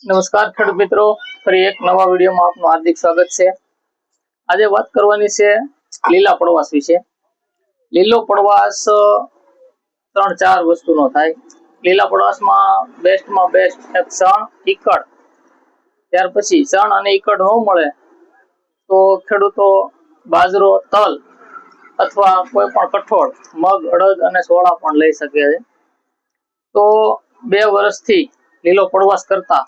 નમસ્કાર ખેડૂત મિત્રો, ફરી એક નવા વિડીયોમાં આપનું હાર્દિક સ્વાગત છે। આજે વાત કરવાની છે લીલા પડવાશ વિશે। લીલો પડવાશ 3-4 વસ્તુનો થાય। લીલા પડવાશમાં બેસ્ટમાં બેસ્ટ એક સણ, ઈકળ। ત્યાર પછી સણ અને ઈકળ ન મળે તો ખેડૂતો બાજરો, તલ અથવા કોઈ પણ કઠોળ, મગ, અડદ અને સોળા પણ લઈ શકે છે। તો 2 વર્ષથી લીલો પડવાશ કરતા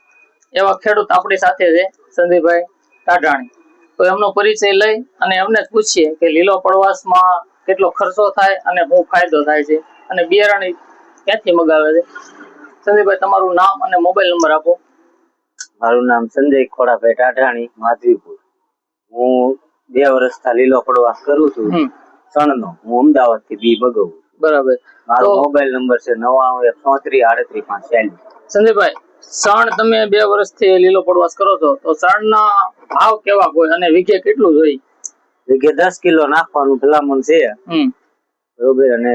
એવા ખેડૂત આપણી સાથે છે સંદીપભાઈ ટાઢાણી। તો એમનો પરિચય લઈ અને એમને જ પૂછીએ કે લીલો પડવાશમાં કેટલો ખર્ચો થાય અને શું ફાયદો થાય છે અને બિયારણ ક્યાંથી મગાવે છે। સંદીપભાઈ, તમારું નામ અને મોબાઈલ નંબર આપો। મારું નામ સંજય ખોડાભાઈ ટાઢાણી, માધવીપુર। હું 2 વર્ષથી લીલો પડવાશ કરું છું સણનો। હું અમદાવાદ થી બી મગાવું। બરાબર। મારો મોબાઈલ નંબર છે 9913383540। સંજયભાઈ, સણ તમે 2 વર્ષથી લીલો પડવાશ કરો છો તો સણના ભાવ કેવા હોય અને વીઘે કેટલું જોઈએ? વીઘે 10 કિલો નાખવાનું ભલામણ છે, બરોબર। અને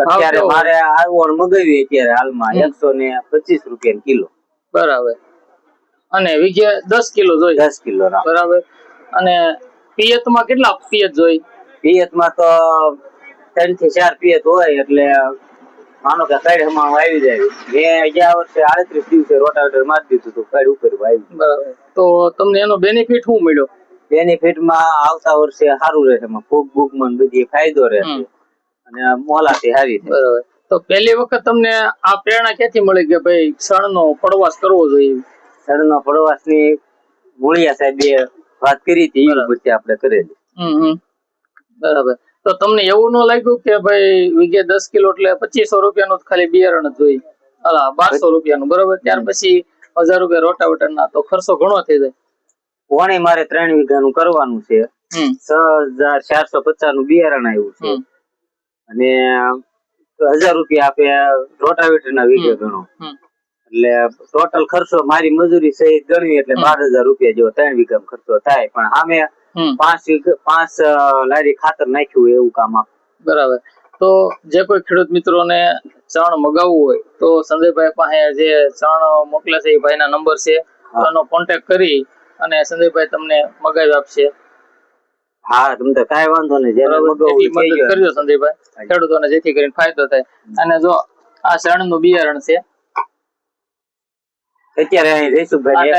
અત્યારે મારે આવણ મગાવી અત્યારે હાલમાં 125 રૂપિયા કિલો। બરાબર। અને વીઘે 10 કિલો જોઈએ? 10 કિલો બરાબર। અને પિયતમાં કેટલા પિયત જોઈએ? પિયતમાં તો 3 થી 4 પિયત હોય, એટલે માનો કે કઈ હમણાં આવી જાય। મેં ગયા વર્ષે 38 દિવસે રોટાવેટર મારી દીધું હતું, કઈ ઉપર આવી। બરાબર। તો તમને એનો બેનિફિટ શું મળ્યો? બેનિફિટમાં આવતા વર્ષે સારું રહેશે, ફૂગ બૂગમાં બધી ફાયદો રહેશે અને મોલાથી સારી છે। બરાબર। તો પહેલી વખત તમને આ પ્રેરણા ક્યાંથી મળી કે ભાઈ સણનો પડવાશ કરવો જોઈએ? સણનો પડવાશની મૂળિયા સાહેબે વાત કરી હતી, એ પછી આપણે કરેલી। બરાબર। તો તમને એવું ન લાગ્યું કે ભાઈ વીઘે 10 કિલો એટલે 2500 રૂપિયાનું ખાલી બિયારણ જ જોઈએ, 1200 રૂપિયાનું, બરાબર? ત્યાર પછી 1000 રૂપિયા રોટાવેટરના, તો ખર્ચો ઘણો થઈ જાય। પોણી મારે 3 વીઘાનું કરવાનું છે, 6450 નું બિયારણ આવ્યું છે અને 1000 રૂપિયા આપે રોટાવેટરના વીઘે ગણો, એટલે ટોટલ ખર્ચો મારી મજૂરી સહિત ગણવી એટલે 12000 રૂપિયા જેવો 3 વીઘામાં ખર્ચો થાય। પણ સામે 5 લારી ખાતર નાખ્યું એવું કામ આપે। બરાબર। તો જે કોઈ ખેડૂત મિત્રોને ચણ મગાવવું હોય તો સંજયભાઈ પાસે જે ચણ મોકલે છે એ ભાઈના નંબર છે, એનો કોન્ટેક્ટ કરી અને સંજયભાઈ તમને મગાવી આપશે। હા, તમને કાંઈ વાંધો નહીં, જેને મગાવવું મદદ કરજો સંજયભાઈ, ખેડૂતોને જેથી કરીને ફાયદો થાય। અને જો આ ચણનું બિયારણ છે અત્યારે અહીં જયસુખભાઈ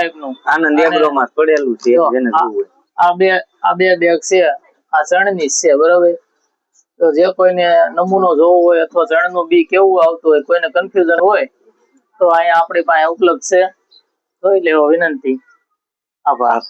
આનંદ એગ્રોમાં પડેલું છે, જેને જોવું હોય। આ બે બેગ છે, આ ચણની છે, બરાબર? તો જે કોઈને નમૂનો જોવો હોય અથવા ચણનું બી કેવું આવતું હોય, કોઈને કન્ફ્યુઝન હોય તો અહીંયા આપણી પાસે ઉપલબ્ધ છે, જોઈ લેવો વિનંતી। આભાર।